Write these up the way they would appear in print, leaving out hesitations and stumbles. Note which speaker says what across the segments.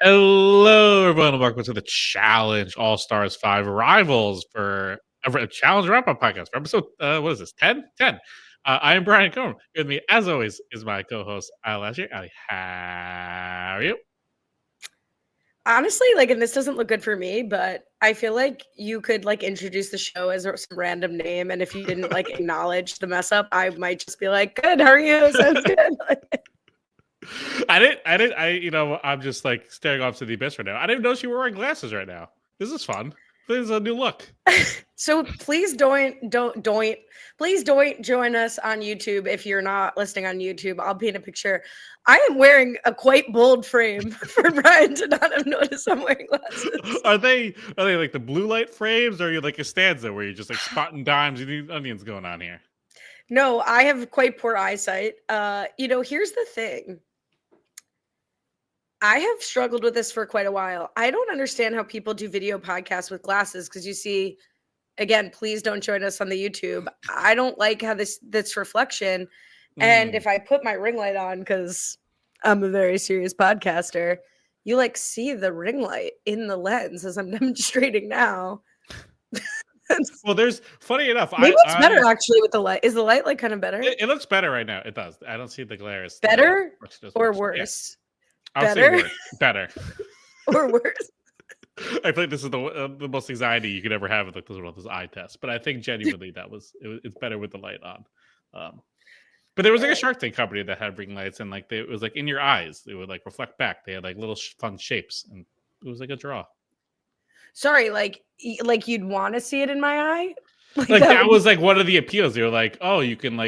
Speaker 1: Hello, everyone, and welcome to the Challenge All Stars 5 Rivals for a Challenge Wrap-Up podcast for episode, what is this, 10? 10. I am Brian Cohen. With me, as always, is my co-host, Lasher. Ali, how are you?
Speaker 2: Honestly, and this doesn't look good for me, but I feel like you could, introduce the show as some random name, and if you didn't, acknowledge the mess up, I might just be like, good, how are you? Sounds good.
Speaker 1: I'm just, staring off to the abyss right now. I didn't know you were wearing glasses right now. This is fun. This is a new look.
Speaker 2: So please don't join us on YouTube if you're not listening on YouTube. I'll paint a picture. I am wearing a quite bold frame for Brian to not have noticed I'm wearing glasses.
Speaker 1: Are they like the blue light frames, or are you like a stanza where you're just like spotting dimes and onions going on here?
Speaker 2: No, I have quite poor eyesight. Here's the thing. I have struggled with this for quite a while. I don't understand how people do video podcasts with glasses because you see, again, please don't join us on the YouTube. I don't like how this reflection. And if I put my ring light on, because I'm a very serious podcaster, you see the ring light in the lens as I'm demonstrating now.
Speaker 1: Well, there's funny enough.
Speaker 2: Maybe it's better actually with the light. Is the light kind of better?
Speaker 1: It looks better right now. It does. I don't see the glare.
Speaker 2: Better or worse?
Speaker 1: Yeah. Better? Better.
Speaker 2: Or worse?
Speaker 1: I think this is the most anxiety you could ever have with this eye test. But I think genuinely it's better with the light on. But there was a Shark Tank company that had ring lights, and it was in your eyes. It would reflect back. They had little fun shapes, and it was like a draw.
Speaker 2: Sorry, you'd want to see it in my eye?
Speaker 1: That was one of the appeals. They were like, oh, you can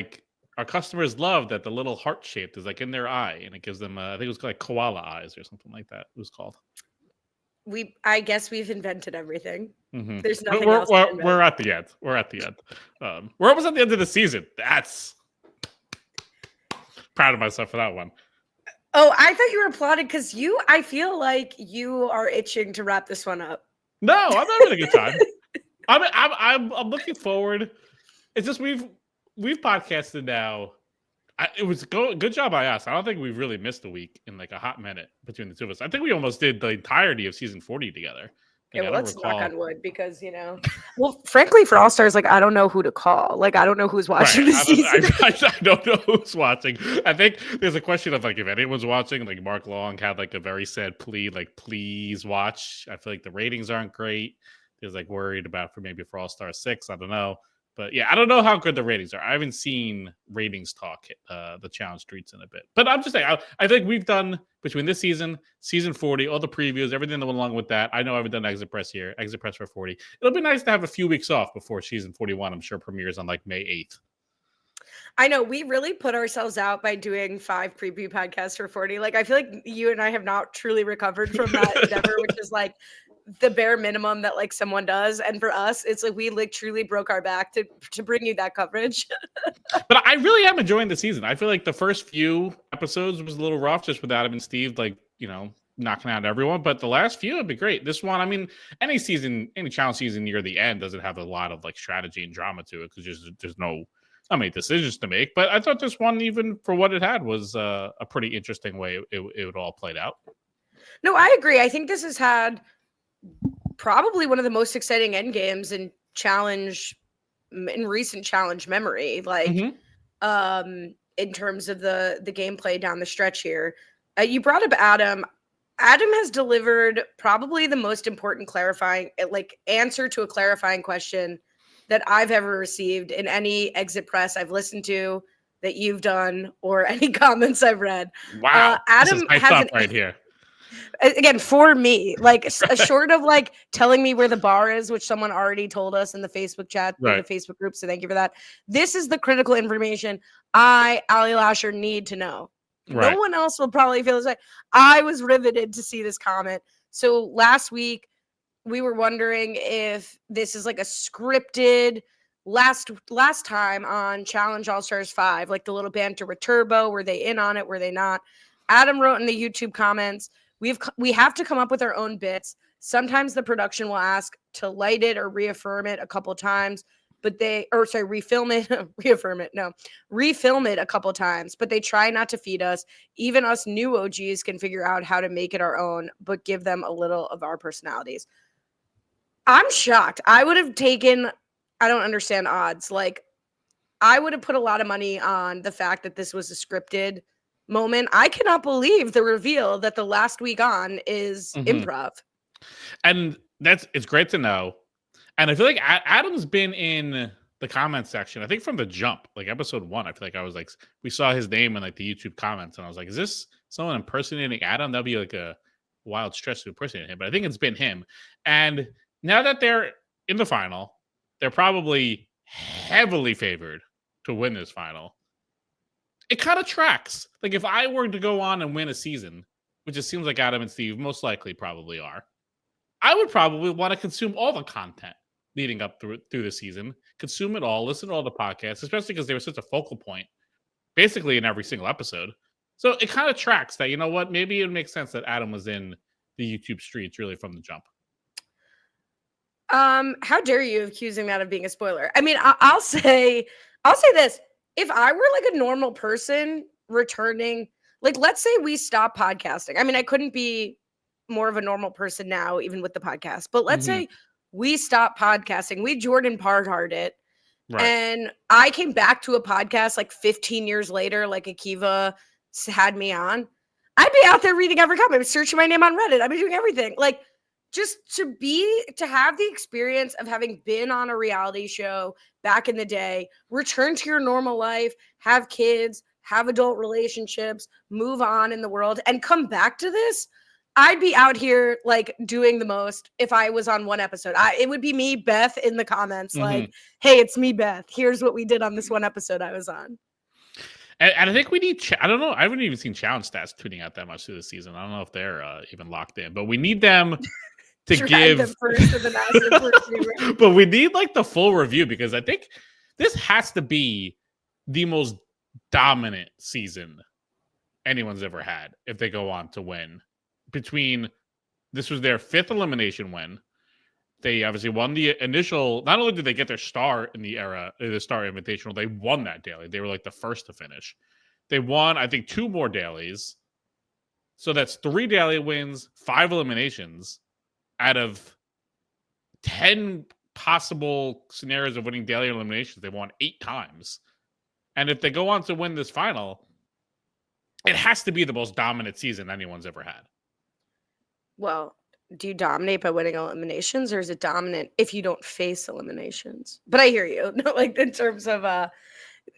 Speaker 1: our customers love that the little heart shaped is in their eye, and it gives them I think it was called koala eyes or something like that. It was called.
Speaker 2: I guess we've invented everything.
Speaker 1: Mm-hmm.
Speaker 2: There's nothing
Speaker 1: we're,
Speaker 2: else.
Speaker 1: We're at the end. We're at the end. We're almost at the end of the season. That's proud of myself for that one.
Speaker 2: Oh, I thought you were applauding because I feel like you are itching to wrap this one up.
Speaker 1: No, I'm having a good time. I'm looking forward. It's just we've podcasted now. It was good job by us. I don't think we've really missed a week in a hot minute between the two of us. I think we almost did the entirety of season 40 together.
Speaker 2: Yeah, well, let's knock on wood because well, frankly, for All Stars, I don't know who to call. I don't know who's watching the season.
Speaker 1: I don't know who's watching. I think there's a question of if anyone's watching. Mark Long had a very sad plea, please watch. I feel the ratings aren't great. There's worried about for All Stars 6. I don't know. But yeah, I don't know how good the ratings are. I haven't seen ratings talk hit the challenge streets in a bit. But I'm just saying, I think we've done between this season, season 40, all the previews, everything that went along with that. I know I haven't done Exit Press here, Exit Press for 40. It'll be nice to have a few weeks off before season 41. I'm sure premieres on May 8th.
Speaker 2: I know we really put ourselves out by doing 5 preview podcasts for 40. I feel like you and I have not truly recovered from that endeavor, which is the bare minimum that someone does. And for us, it's we truly broke our back to bring you that coverage.
Speaker 1: But I really am enjoying the season. I feel the first few episodes was a little rough just with Adam and Steve, knocking out everyone. But the last few have been great. This one, I mean, any challenge season near the end doesn't have a lot of strategy and drama to it because there's no decisions to make. But I thought this one, even for what it had, was a pretty interesting way it all played out.
Speaker 2: No, I agree. I think this has had probably one of the most exciting end games in recent challenge memory, in terms of the gameplay down the stretch here. You brought up Adam. Adam has delivered probably the most important clarifying answer to a clarifying question that I've ever received in any Exit Press I've listened to, that you've done, or any comments I've read.
Speaker 1: Wow,
Speaker 2: Adam
Speaker 1: this is my stuff right here.
Speaker 2: Again, for me, short of telling me where the bar is, which someone already told us in the Facebook chat, in the Facebook group. So thank you for that. This is the critical information Ali Lasher need to know. Right. No one else will probably feel this way. I was riveted to see this comment. So last week we were wondering if this is a scripted last time on Challenge All Stars 5, the little banter with Turbo. Were they in on it? Were they not? Adam wrote in the YouTube comments, we have to come up with our own bits. Sometimes the production will ask to light it or reaffirm it a couple times. refilm it a couple times, but they try not to feed us. Even us new OGs can figure out how to make it our own, but give them a little of our personalities. I'm shocked. I would have taken, I don't understand odds. Like, I would have put a lot of money on the fact that this was a scripted moment. I cannot believe the reveal that the last week on is improv.
Speaker 1: And it's great to know. And I feel like Adam's been in the comment section, I think from the jump, like episode 1. I feel like I was like, we saw his name in like the YouTube comments, and I was like, is this someone impersonating Adam? That'd be like a wild stretch to impersonate him, but I think it's been him. And now that they're in the final, they're probably heavily favored to win this final. It kind of tracks. Like, if I were to go on and win a season, which it seems like Adam and Steve most likely probably are, I would probably want to consume all the content leading up through the season, consume it all, listen to all the podcasts, especially because they were such a focal point basically in every single episode. So it kind of tracks that, you know what, maybe it makes sense that Adam was in the YouTube streets really from the jump.
Speaker 2: How dare you accusing that of being a spoiler? I mean, I'll say this. If I were like a normal person returning, like, let's say we stop podcasting. I mean, I couldn't be more of a normal person now, even with the podcast, but let's say we stop podcasting. We Jordan Parhard it. Right. And I came back to a podcast like 15 years later, like Akiva had me on. I'd be out there reading every comment, searching my name on Reddit. I'd be doing everything. Like, just to have the experience of having been on a reality show back in the day, return to your normal life, have kids, have adult relationships, move on in the world, and come back to this. I'd be out here like doing the most if I was on one episode. It would be me, Beth, in the comments, like, hey, it's me, Beth. Here's what we did on this one episode I was on.
Speaker 1: And I think we need, I don't know, I haven't even seen challenge stats tweeting out that much through the season. I don't know if they're even locked in, but we need them to give them first of the but we need like the full review, because I think this has to be the most dominant season anyone's ever had if they go on to win. This was their 5th elimination win. They obviously won the initial. Not only did they get their star in the Star Invitational, they won that daily. They were like the first to finish. They won, I think, 2 more dailies. So that's 3 daily wins, 5 eliminations out of 10 possible scenarios of winning daily eliminations. They won 8 times. And if they go on to win this final, it has to be the most dominant season anyone's ever had.
Speaker 2: Well, do you dominate by winning eliminations, or is it dominant if you don't face eliminations? But I hear you. No, like, in terms of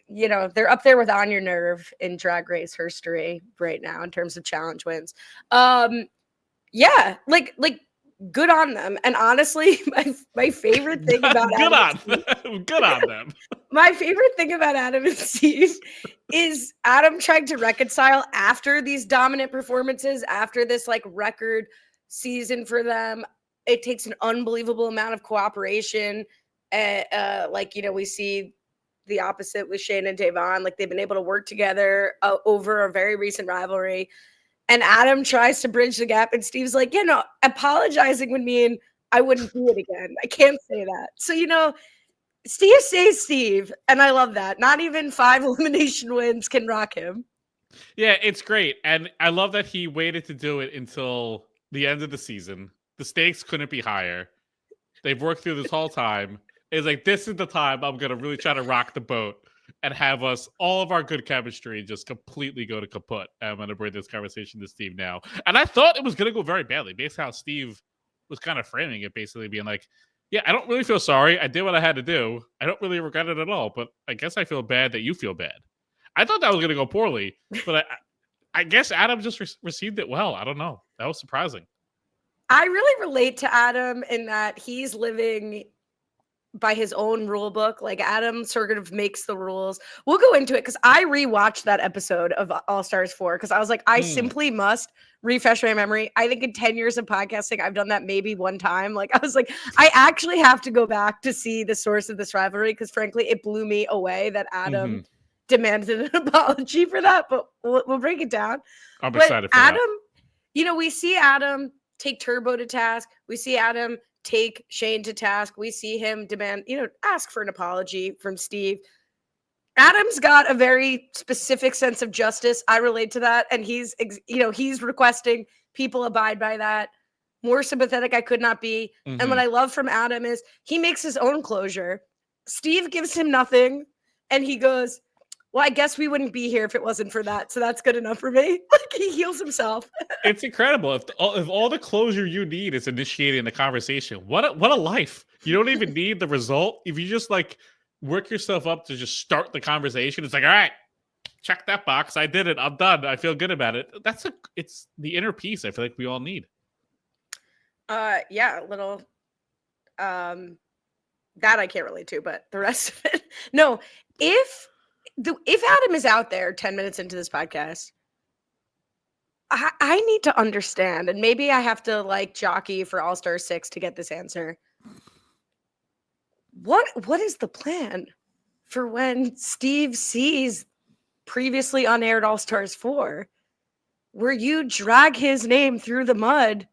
Speaker 2: they're up there with On Your Nerve in Drag Race history right now in terms of challenge wins. Yeah, like good on them. And honestly, my favorite thing about
Speaker 1: good on them.
Speaker 2: My favorite thing about Adam and Steve is Adam trying to reconcile after these dominant performances, after this like record season for them. It takes an unbelievable amount of cooperation. We see the opposite with Shane and Davon. Like, they've been able to work together over a very recent rivalry. And Adam tries to bridge the gap, and Steve's like, apologizing would mean I wouldn't do it again. I can't say that. So, Steve stays Steve, and I love that. Not even 5 elimination wins can rock him.
Speaker 1: Yeah, it's great. And I love that he waited to do it until the end of the season. The stakes couldn't be higher. They've worked through this whole time. It's like, this is the time I'm going to really try to rock the boat and have all of our good chemistry just completely go to kaput. I'm going to bring this conversation to Steve now. And I thought it was going to go very badly based on how Steve was kind of framing it, basically being like, yeah, I don't really feel sorry. I did what I had to do. I don't really regret it at all, but I guess I feel bad that you feel bad. I thought that was going to go poorly, but I guess Adam just received it well. I don't know. That was surprising.
Speaker 2: I really relate to Adam in that he's living by his own rule book. Like, Adam sort of makes the rules. We'll go into it because I rewatched that episode of All Stars 4 because I was like, I simply must refresh my memory. I think in 10 years of podcasting, I've done that maybe one time. Like, I was like, I actually have to go back to see the source of this rivalry because frankly, it blew me away that Adam demanded an apology for that, but we'll break it down.
Speaker 1: I'm excited for
Speaker 2: Adam, we see Adam take Turbo to task. We see Adam take Shane to task. We see him demand, ask for an apology from Steve. Adam's got a very specific sense of justice. I relate to that. And he's requesting people abide by that. More sympathetic I could not be. Mm-hmm. And what I love from Adam is he makes his own closure. Steve gives him nothing. And he goes, well, I guess we wouldn't be here if it wasn't for that. So that's good enough for me. Like, he heals himself.
Speaker 1: It's incredible. If all the closure you need is initiating the conversation, what a life. You don't even need the result. If you just like work yourself up to just start the conversation, it's like, all right, check that box. I did it. I'm done. I feel good about it. It's the inner peace I feel like we all need.
Speaker 2: Yeah, a little that I can't relate to, but the rest of it. No, if Adam is out there 10 minutes into this podcast, I need to understand, and maybe I have to like jockey for All-Star 6 to get this answer. What is the plan for when Steve sees previously unaired All-Stars 4, where you drag his name through the mud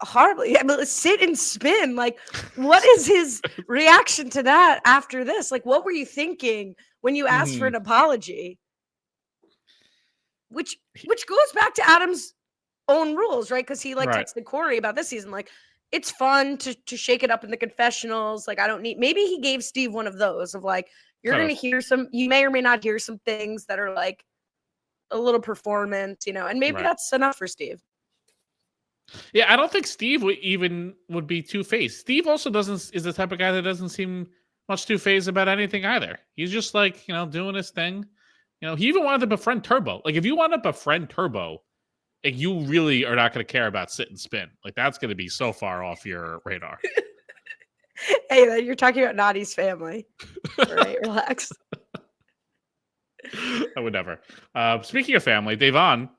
Speaker 2: horribly? I mean, sit and spin. Like, what is his reaction to that after this? Like, what were you thinking when you asked for an apology? Which goes back to Adam's own rules, right? Because he texted Corey about this season, like, it's fun to shake it up in the confessionals. Like, I don't need, maybe he gave Steve one of those of like, you're going to hear you may or may not hear some things that are like a little performance, and maybe that's enough for Steve.
Speaker 1: Yeah, I don't think Steve would be two-faced. Steve also is the type of guy that doesn't seem much two-faced about anything either. He's just like, doing his thing. He even wanted to befriend Turbo. Like, if you want to befriend Turbo, like, you really are not going to care about sit and spin. Like, that's going to be so far off your radar.
Speaker 2: Hey, you're talking about Nadi's family. All right, relax.
Speaker 1: I would never. Speaking of family, Devon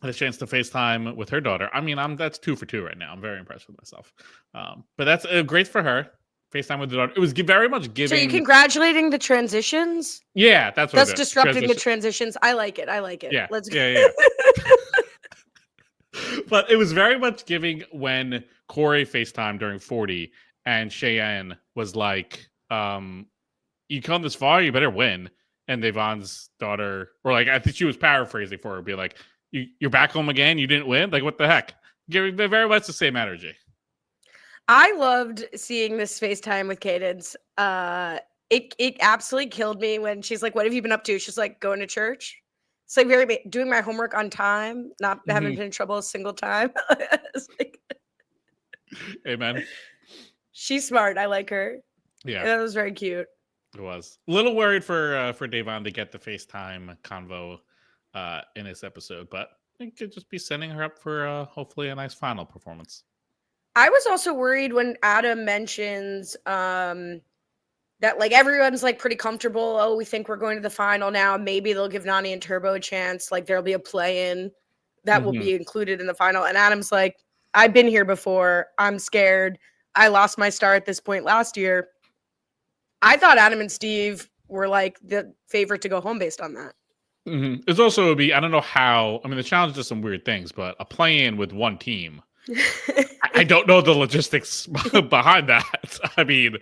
Speaker 1: had a chance to FaceTime with her daughter. I mean, that's 2 for 2 right now. I'm very impressed with myself. But that's great for her. FaceTime with the daughter. It was very much giving.
Speaker 2: So you're congratulating the transitions?
Speaker 1: Yeah, that's what
Speaker 2: that's disrupting the transitions. I like it.
Speaker 1: Yeah,
Speaker 2: let's
Speaker 1: go. Yeah. But it was very much giving when Corey FaceTime during 40 and Cheyenne was like, you come this far, you better win. And Devon's daughter, or like, I think she was paraphrasing for her, be like, you're back home again? You didn't win? Like, what the heck? They're very much the same energy.
Speaker 2: I loved seeing this FaceTime with Cadence. It absolutely killed me when she's like, what have you been up to? She's like, going to church. It's like doing my homework on time, not having been in trouble a single time. Like,
Speaker 1: amen.
Speaker 2: She's smart. I like her.
Speaker 1: Yeah.
Speaker 2: That was very cute.
Speaker 1: It was. A little worried for Devon to get the FaceTime convo in this episode, but I think could just be sending her up for hopefully a nice final performance.
Speaker 2: I was also worried when Adam mentions that like everyone's like pretty comfortable. Oh, we think we're going to the final now. Maybe they'll give Nany and Turbo a chance. Like there'll be a play-in that will be included in the final. And Adam's like, I've been here before. I'm scared. I lost my star at this point last year. I thought Adam and Steve were like the favorite to go home based on that.
Speaker 1: It's also would be, I don't know how, I mean, the challenge does some weird things, but a play-in with one team. I don't know the logistics behind that. I mean,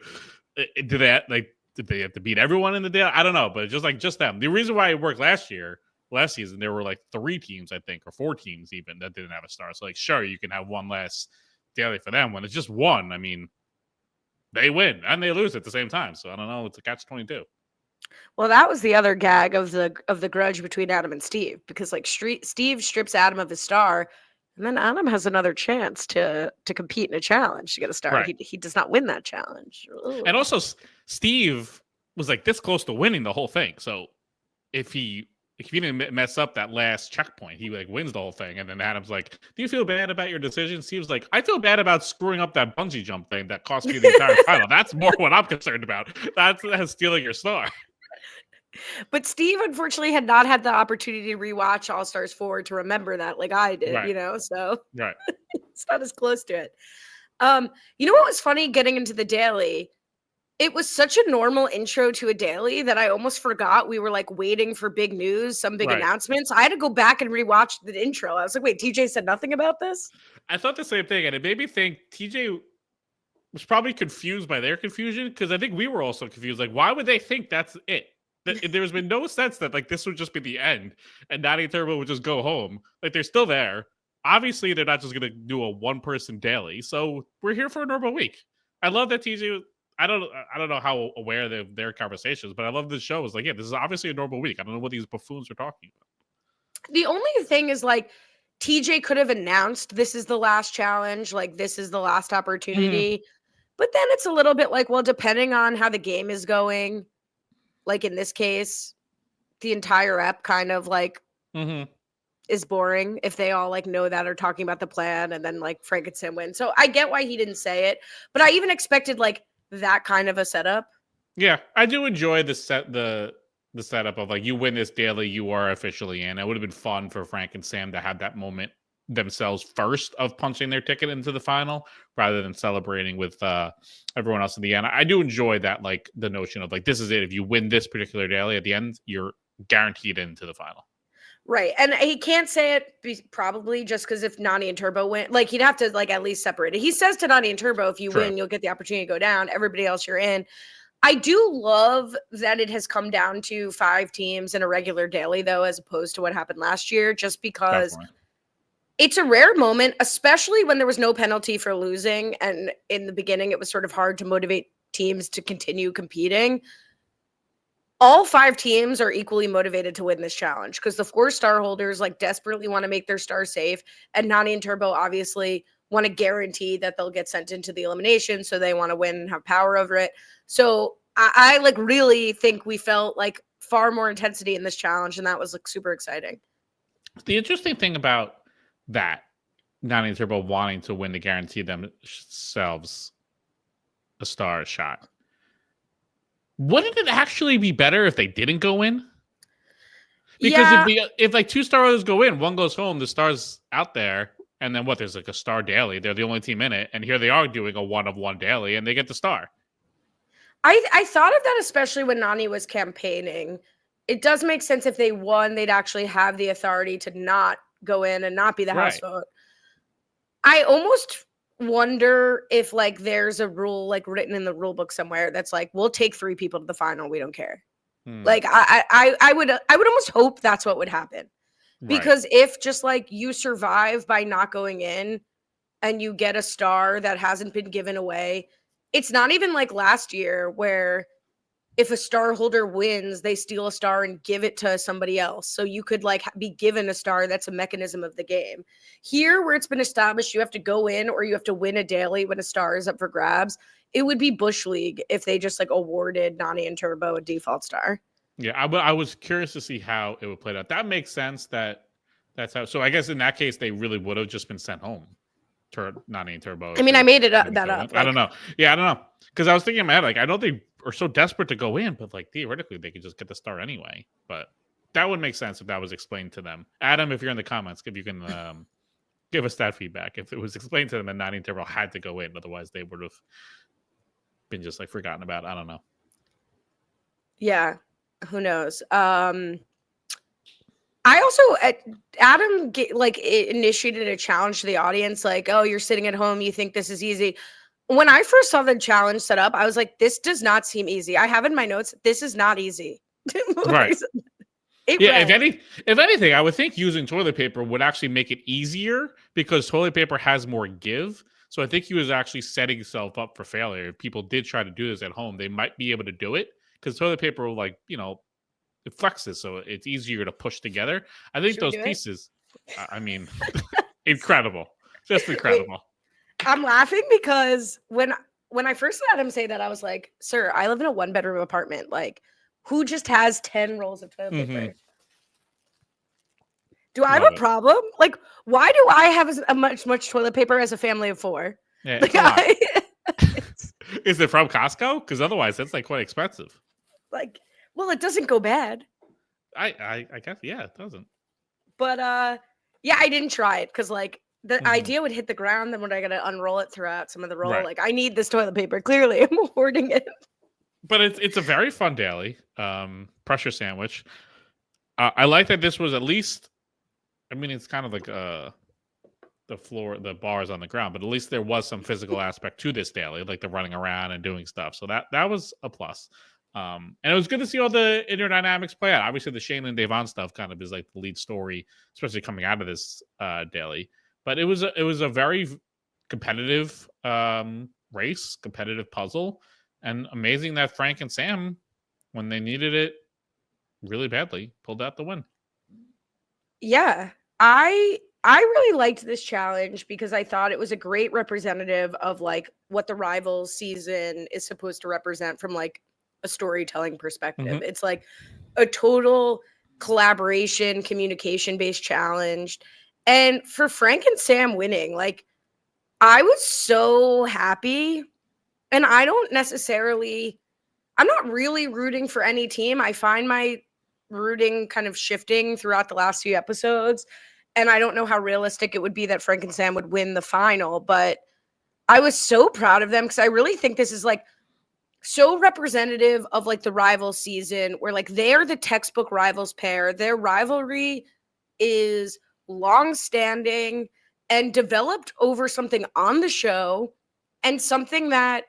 Speaker 1: did they have to beat everyone in the day? I don't know, but just them. The reason why it worked last season, there were like 3 teams, I think, or 4 teams even that didn't have a star. So like, sure, you can have one less daily for them. When it's just one, I mean, they win and they lose at the same time. So I don't know. It's a catch-22.
Speaker 2: Well, that was the other gag of the grudge between Adam and Steve, because like Steve strips Adam of his star, and then Adam has another chance to compete in a challenge to get a star. Right. He does not win that challenge. Ooh.
Speaker 1: And also, Steve was like this close to winning the whole thing. So if he didn't mess up that last checkpoint, he like wins the whole thing. And then Adam's like, "Do you feel bad about your decision?" Steve's like, "I feel bad about screwing up that bungee jump thing that cost me the entire final. That's more what I'm concerned about. That's stealing your star."
Speaker 2: But Steve, unfortunately, had not had the opportunity to rewatch All Stars 4 to remember that, like I did, right. So
Speaker 1: right.
Speaker 2: It's not as close to it. You know what was funny getting into the daily? It was such a normal intro to a daily that I almost forgot we were like waiting for big news, some big announcements. I had to go back and rewatch the intro. I was like, wait, TJ said nothing about this?
Speaker 1: I thought the same thing, and it made me think TJ was probably confused by their confusion, because I think we were also confused. Like, why would they think that's it? There's been no sense that like this would just be the end and Natty Turbo would just go home. Like, they're still there. Obviously, they're not just going to do a one-person daily. So we're here for a normal week. I love that TJ. I don't know how aware of their conversations, but I love this show. It's like, yeah, this is obviously a normal week. I don't know what these buffoons are talking about.
Speaker 2: The only thing is, like, TJ could have announced this is the last challenge, like this is the last opportunity. But then it's a little bit like, well, depending on how the game is going, like in this case, the entire ep kind of like is boring if they all like know that or talking about the plan, and then like Frank and Sam win. So I get why he didn't say it, but I even expected like that kind of a setup.
Speaker 1: Yeah, I do enjoy the setup of like, you win this daily, you are officially in. It would have been fun for Frank and Sam to have that moment themselves first of punching their ticket into the final rather than celebrating with everyone else in the end. I do enjoy that, like the notion of like, this is it. If you win this particular daily at the end, you're guaranteed into the final.
Speaker 2: Right. And he can't say it probably just because if Nani and Turbo win, like he'd have to like at least separate it. He says to Nani and Turbo, if you win, you'll get the opportunity to go down. Everybody else, you're in. I do love that it has come down to 5 teams in a regular daily, though, as opposed to what happened last year, just because it's a rare moment, especially when there was no penalty for losing. And in the beginning, it was sort of hard to motivate teams to continue competing. All 5 teams are equally motivated to win this challenge because the 4 star holders like desperately want to make their star safe. And Nani and Turbo obviously want to guarantee that they'll get sent into the elimination. So they want to win and have power over it. So I like really think we felt like far more intensity in this challenge. And that was like super exciting.
Speaker 1: The interesting thing about that, Nani and Turbo wanting to win to guarantee themselves a star shot. Wouldn't it actually be better if they didn't go in? Because if like 2 stars go in, one goes home, the star's out there, and then what? There's like a star daily. They're the only team in it, and here they are doing a 1-of-1 daily, and they get the star.
Speaker 2: I thought of that, especially when Nani was campaigning. It does make sense if they won, they'd actually have the authority to not go in and not be the house vote. I almost wonder if like there's a rule like written in the rule book somewhere that's like, we'll take 3 people to the final, we don't care. Like I would almost hope that's what would happen. Because if just like you survive by not going in and you get a star that hasn't been given away, it's not even like last year where if a star holder wins, they steal a star and give it to somebody else. So you could like be given a star. That's a mechanism of the game. Here, where it's been established, you have to go in or you have to win a daily when a star is up for grabs. It would be Bush League if they just like awarded Nani and Turbo a default star.
Speaker 1: Yeah, I was curious to see how it would play out. That makes sense. That's how. So I guess in that case, they really would have just been sent home. Nani and Turbo.
Speaker 2: I mean, I made it up. That up.
Speaker 1: Like, I don't know. Yeah, I don't know. Because I was thinking in my head, like, I know they are so desperate to go in, but like theoretically, they could just get the star anyway. But that would make sense if that was explained to them. Adam, if you're in the comments, if you can give us that feedback. If it was explained to them that Nani and Turbo had to go in, otherwise they would have been just like forgotten about. I don't know.
Speaker 2: Yeah, who knows? I also, Adam initiated a challenge to the audience, like, oh, you're sitting at home, you think this is easy. When I first saw the challenge set up, I was like, this does not seem easy. I have in my notes, this is not easy.
Speaker 1: Right. If anything, I would think using toilet paper would actually make it easier because toilet paper has more give. So I think he was actually setting himself up for failure. If people did try to do this at home, they might be able to do it because toilet paper will, like, you know, it flexes, so it's easier to push together. I think those pieces, I mean, incredible. Just incredible.
Speaker 2: I'm laughing because when I first had him say that, I was like, sir, I live in a 1-bedroom apartment. Like, who just has 10 rolls of toilet paper? Do I have a problem? Like, why do I have as much toilet paper as a family of 4?
Speaker 1: Yeah, it's Is it from Costco? Because otherwise, that's like quite expensive.
Speaker 2: Like, well, it doesn't go bad.
Speaker 1: I guess, yeah, it doesn't.
Speaker 2: But yeah, I didn't try it because like the idea would hit the ground, then when I gotta unroll it throughout some of the roll, like I need this toilet paper. Clearly, I'm hoarding it.
Speaker 1: But it's a very fun daily. Pressure sandwich. I like that this was at least. I mean, it's kind of like the floor, the bars on the ground, but at least there was some physical aspect to this daily, like the running around and doing stuff. So that was a plus. And it was good to see all the inner dynamics play out. Obviously, the Shane and Devon stuff kind of is like the lead story, especially coming out of this daily. But it was a very competitive race, competitive puzzle, and amazing that Frank and Sam, when they needed it really badly, pulled out the win.
Speaker 2: Yeah, I really liked this challenge because I thought it was a great representative of like what the Rivals season is supposed to represent from like a storytelling perspective.
Speaker 1: Mm-hmm.
Speaker 2: It's like a total collaboration, communication based challenge. And for Frank and Sam winning, like I was so happy. And I'm not really rooting for any team. I find my rooting kind of shifting throughout the last few episodes. And I don't know how realistic it would be that Frank and Sam would win the final, but I was so proud of them because I really think this is like so representative of like the Rivals season where like they're the textbook Rivals pair. Their rivalry is long-standing and developed over something on the show and something that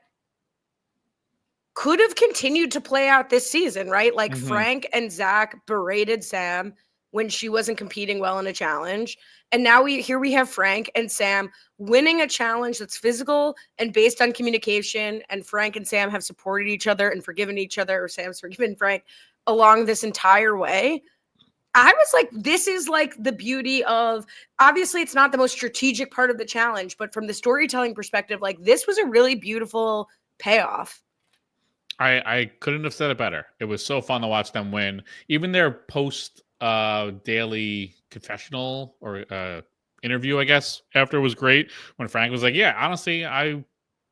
Speaker 2: could have continued to play out this season, right? Like Frank and Zach berated Sam when she wasn't competing well in a challenge. And now we have Frank and Sam winning a challenge that's physical and based on communication. And Frank and Sam have supported each other and forgiven each other, or Sam's forgiven Frank along this entire way. I was like, this is like the beauty of, obviously it's not the most strategic part of the challenge, but from the storytelling perspective, like this was a really beautiful payoff.
Speaker 1: I couldn't have said it better. It was so fun to watch them win. Even their post daily confessional or interview, I guess, after was great. When Frank was like, yeah, honestly, I've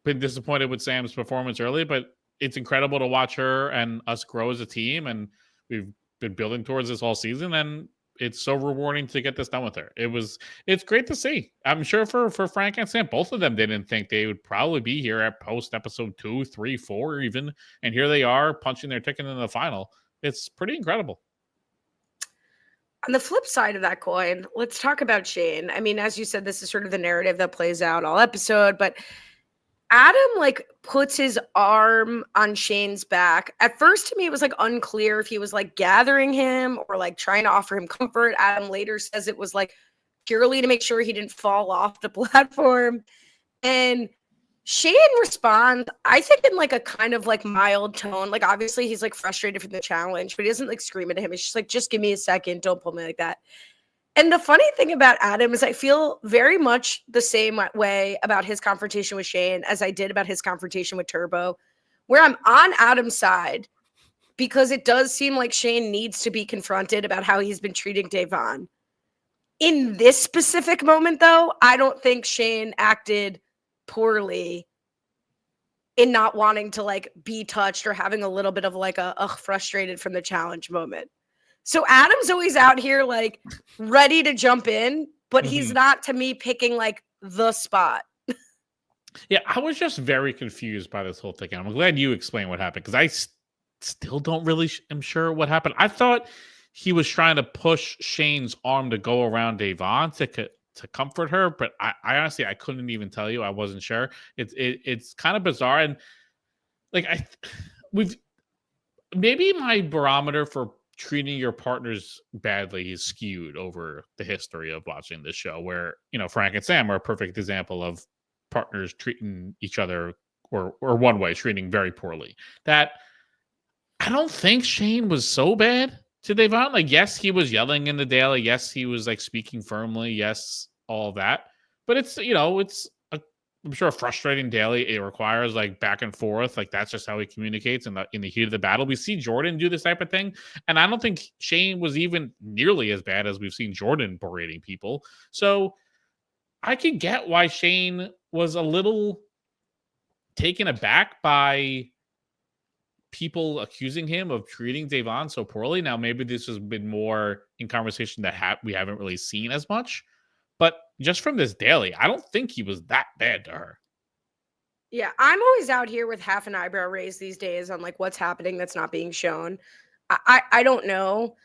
Speaker 1: been disappointed with Sam's performance early, but it's incredible to watch her and us grow as a team. And we've been building towards this all season. And it's so rewarding to get this done with her. It's great to see. I'm sure for Frank and Sam, both of them didn't think they would probably be here at post episode 2, 3, 4 even. And here they are punching their ticket in the final. It's pretty incredible.
Speaker 2: On the flip side of that coin, let's talk about Shane. I mean, as you said, this is sort of the narrative that plays out all episode, but Adam like puts his arm on Shane's back. At first, to me, it was like unclear if he was like gathering him or like trying to offer him comfort. Adam later says it was like purely to make sure he didn't fall off the platform. And Shane responds, I think, in like a kind of like mild tone. Like obviously he's like frustrated from the challenge, but he doesn't like scream at him. It's just like, just give me a second. Don't pull me like that. And the funny thing about Adam is I feel very much the same way about his confrontation with Shane as I did about his confrontation with Turbo, where I'm on Adam's side because it does seem like Shane needs to be confronted about how he's been treating Devon. In this specific moment, though, I don't think Shane acted poorly in not wanting to like be touched or having a little bit of like a frustrated from the challenge moment. So Adam's always out here like ready to jump in, but he's not, to me, picking like the spot.
Speaker 1: Yeah, I was just very confused by this whole thing. I'm glad you explained what happened because I still don't really am sure what happened. I thought he was trying to push Shane's arm to go around Devon to comfort her, but I honestly I couldn't even tell you. I wasn't sure. It's kind of bizarre, and like we've maybe my barometer for treating your partners badly is skewed over the history of watching this show, where Frank and Sam are a perfect example of partners treating each other or one way treating very poorly. That I don't think Shane was so bad to Devon. Like, yes, he was yelling in the daily. Yes, he was like speaking firmly. Yes, all that. But it's I'm sure a frustrating daily. It requires like back and forth. Like that's just how he communicates in the heat of the battle. We see Jordan do this type of thing. And I don't think Shane was even nearly as bad as we've seen Jordan berating people. So I can get why Shane was a little taken aback by people accusing him of treating Devon so poorly. Now, maybe this has been more in conversation that we haven't really seen as much. But just from this daily, I don't think he was that bad to her.
Speaker 2: Yeah, I'm always out here with half an eyebrow raised these days on like what's happening that's not being shown. I don't know.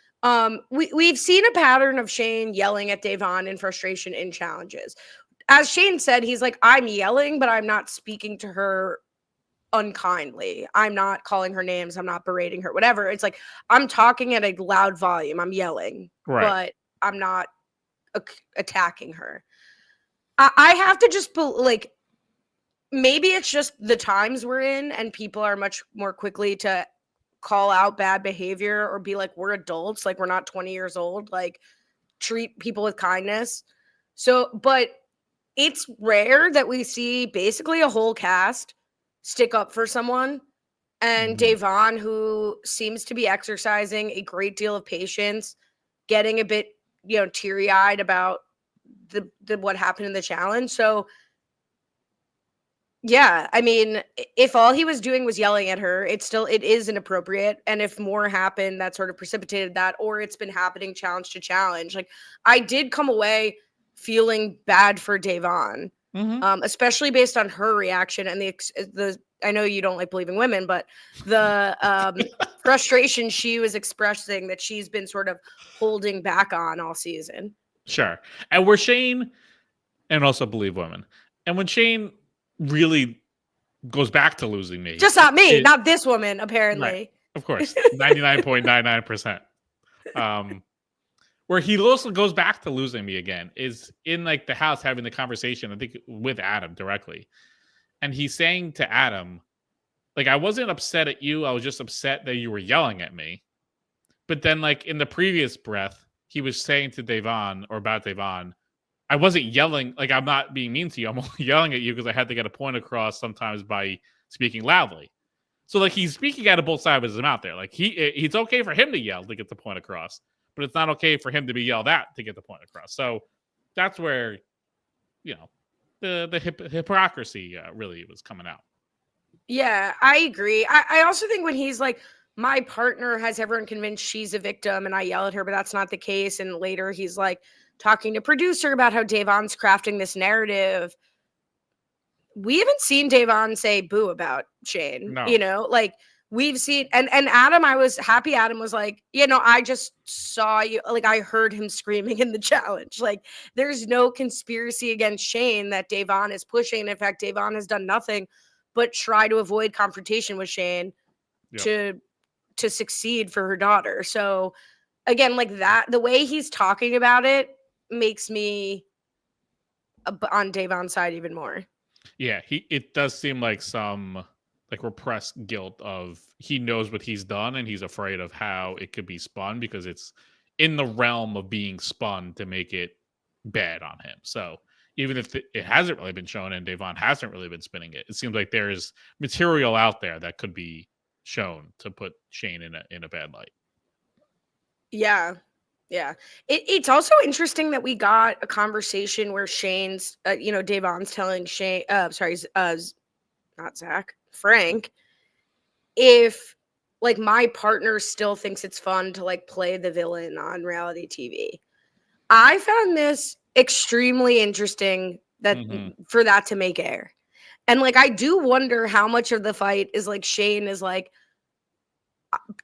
Speaker 2: We've seen a pattern of Shane yelling at Devon in frustration in challenges. as Shane said, he's like, I'm yelling, but I'm not speaking to her unkindly. I'm not calling her names. I'm not berating her, whatever. It's like, I'm talking at a loud volume. I'm yelling, but I'm not attacking her. I have to just like, maybe it's just the times we're in and people are much more quickly to call out bad behavior or be like, we're adults, like we're not 20 years old, like treat people with kindness. So, but it's rare that we see basically a whole cast stick up for someone. And Devon, who seems to be exercising a great deal of patience, getting a bit, teary-eyed about the what happened in the challenge. So yeah, I mean, if all he was doing was yelling at her, it is inappropriate. And if more happened that sort of precipitated that, or it's been happening challenge to challenge, like I did come away feeling bad for Devon, especially based on her reaction and the I know you don't like believing women, but the frustration she was expressing that she's been sort of holding back on all season.
Speaker 1: Sure. And where Shane, and also believe women, and when Shane really goes back to losing me.
Speaker 2: Just not me, not this woman, apparently.
Speaker 1: Right. Of course. 99.99%. Where he also goes back to losing me again is in like the house having the conversation, I think, with Adam directly. And he's saying to Adam, like, I wasn't upset at you. I was just upset that you were yelling at me. But then, like, in the previous breath, he was saying to Devon, or about Devon, I wasn't yelling, like, I'm not being mean to you. I'm only yelling at you because I had to get a point across sometimes by speaking loudly. So, like, he's speaking out of both sides of his mouth there. Like, it's okay for him to yell to get the point across, but it's not okay for him to be yelled at to get the point across. So that's where, the hypocrisy really was coming out.
Speaker 2: Yeah, I agree. I also think when he's like, my partner has everyone convinced she's a victim and I yell at her, but that's not the case. And later he's like talking to producer about how Devon's crafting this narrative. We haven't seen Devon say boo about Shane, like we've seen, and Adam, I was happy. Adam was like, I just saw you. Like I heard him screaming in the challenge. Like there's no conspiracy against Shane that Devon is pushing. And in fact, Devon has done nothing but try to avoid confrontation with Shane to succeed for her daughter. So again, like that, the way he's talking about it makes me on Devon's side even more.
Speaker 1: Yeah, it does seem like some like repressed guilt of he knows what he's done and he's afraid of how it could be spun because it's in the realm of being spun to make it bad on him. So even if it hasn't really been shown and Devon hasn't really been spinning it, it seems like there's material out there that could be shown to put Shane in a bad light.
Speaker 2: Yeah. Yeah. It's also interesting that we got a conversation where Shane's, Devon's telling Shane, not Zach, Frank, if like my partner still thinks it's fun to like play the villain on reality TV. I found this extremely interesting that for that to make air. And like, I do wonder how much of the fight is like Shane is like,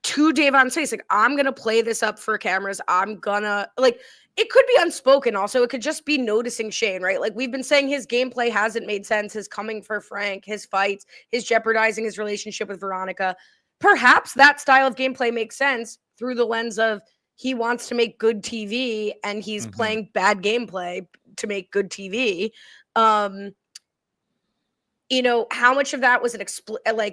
Speaker 2: to Devon's face, like, I'm going to play this up for cameras. I'm gonna, like, it could be unspoken also. It could just be noticing Shane, right? Like, we've been saying his gameplay hasn't made sense, his coming for Frank, his fights, his jeopardizing his relationship with Veronica. Perhaps that style of gameplay makes sense through the lens of he wants to make good TV and he's playing bad gameplay to make good TV. How much of that was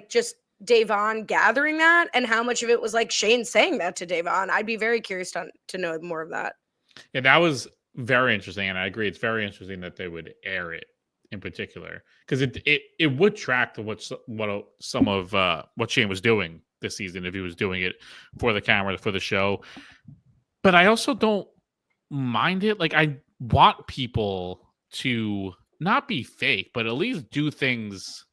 Speaker 2: just Devon gathering that, and how much of it was like Shane saying that to Devon? I'd be very curious to know more of that.
Speaker 1: Yeah, that was very interesting, and I agree. It's very interesting that they would air it in particular because it would track to what some of what Shane was doing this season if he was doing it for the camera for the show. But I also don't mind it. Like I want people to not be fake, but at least do things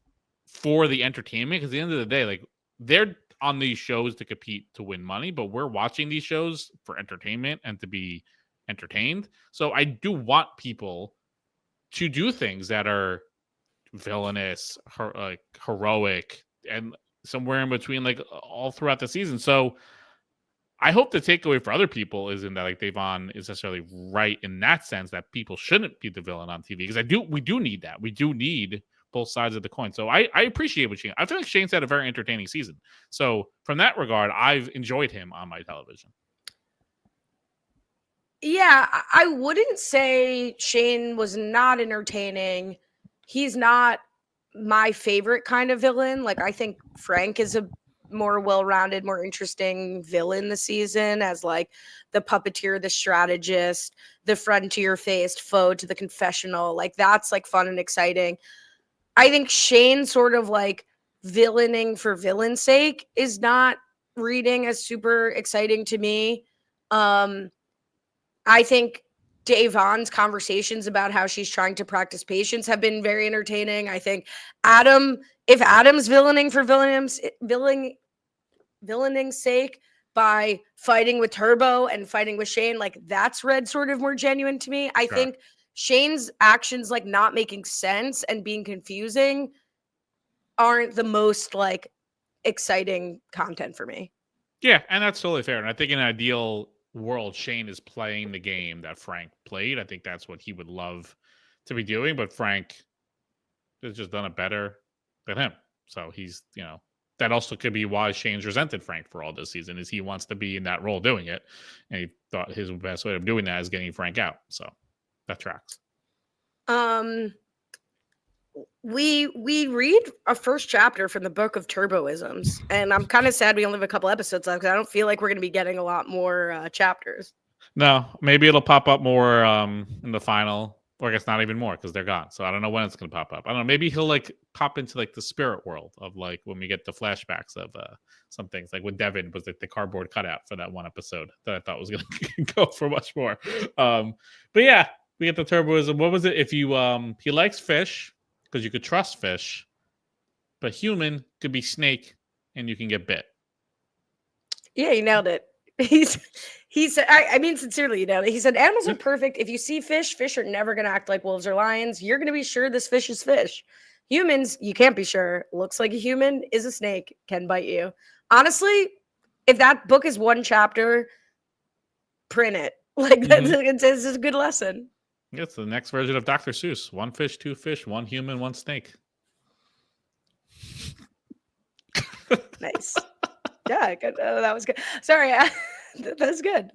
Speaker 1: for the entertainment, because at the end of the day, like they're on these shows to compete to win money, but we're watching these shows for entertainment and to be entertained. So I do want people to do things that are villainous, heroic, and somewhere in between, like all throughout the season. So I hope the takeaway for other people isn't that like Devon is necessarily right in that sense that people shouldn't be the villain on TV, because we do need that. We do need both sides of the coin. So I appreciate what Shane. I feel like Shane's had a very entertaining season. So from that regard, I've enjoyed him on my television.
Speaker 2: Yeah, I wouldn't say Shane was not entertaining. He's not my favorite kind of villain. Like, I think Frank is a more well-rounded, more interesting villain this season, as like the puppeteer, the strategist, the frontier-faced foe to the confessional. Like, that's like fun and exciting. I think Shane sort of like villaining for villain's sake is not reading as super exciting to me. I think Devon's conversations about how she's trying to practice patience have been very entertaining. I think if Adam's villaining for villaining's sake by fighting with Turbo and fighting with Shane, like that's read sort of more genuine to me. I think Shane's actions like not making sense and being confusing aren't the most like exciting content for me.
Speaker 1: Yeah, and that's totally fair. And I think in an ideal world, Shane is playing the game that Frank played. I think that's what he would love to be doing, but Frank has just done it better than him. So he's, that also could be why Shane's resented Frank for all this season, is he wants to be in that role doing it. And he thought his best way of doing that is getting Frank out. So that tracks.
Speaker 2: We read a first chapter from the book of Turboisms, and I'm kind of sad we only have a couple episodes left because I don't feel like we're going to be getting a lot more chapters.
Speaker 1: No, maybe it'll pop up more in the final, or I guess not even more because they're gone. So I don't know when it's going to pop up. I don't know. Maybe he'll like pop into like the spirit world of like when we get the flashbacks of some things, like when Devin was like the cardboard cutout for that one episode that I thought was going to go for much more. But yeah, we get the Turboism. What was it? If you he likes fish, because you could trust fish, but human could be snake and you can get bit.
Speaker 2: Yeah, you nailed it. He said, I mean, sincerely, you nailed it. He said, animals are perfect. If you see fish are never going to act like wolves or lions. You're going to be sure this fish is fish. Humans, you can't be sure. Looks like a human, is a snake, can bite you. Honestly, if that book is one chapter, print it. Like, it's a good lesson.
Speaker 1: It's the next version of Dr. Seuss. One fish, two fish, one human, one snake.
Speaker 2: Nice. Yeah, good. Oh, that was good. Sorry, that's good.